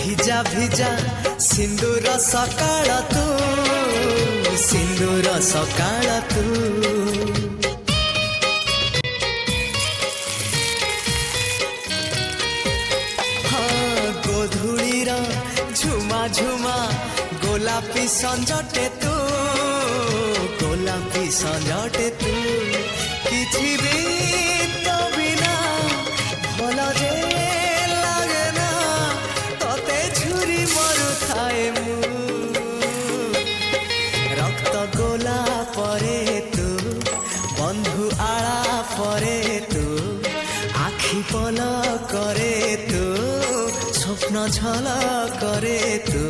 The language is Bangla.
ভিজা ভিজা সিন্দুর সকাଳ তু সিন্দুর সকাଳ তু গোধূলির ঝুমা ঝুমা গোলাপী সঞ্জটে তু গোলাপী সঞ্জটে তু কিছু বি তো বিনা ভাল যে লাগে না ততে ঝুরি মরুথায়ে মু রক্ত গোলা পরে তু বন্ধু আড়া পরে তু আখি পল করে তু স্বপ্ন ঝল করে তু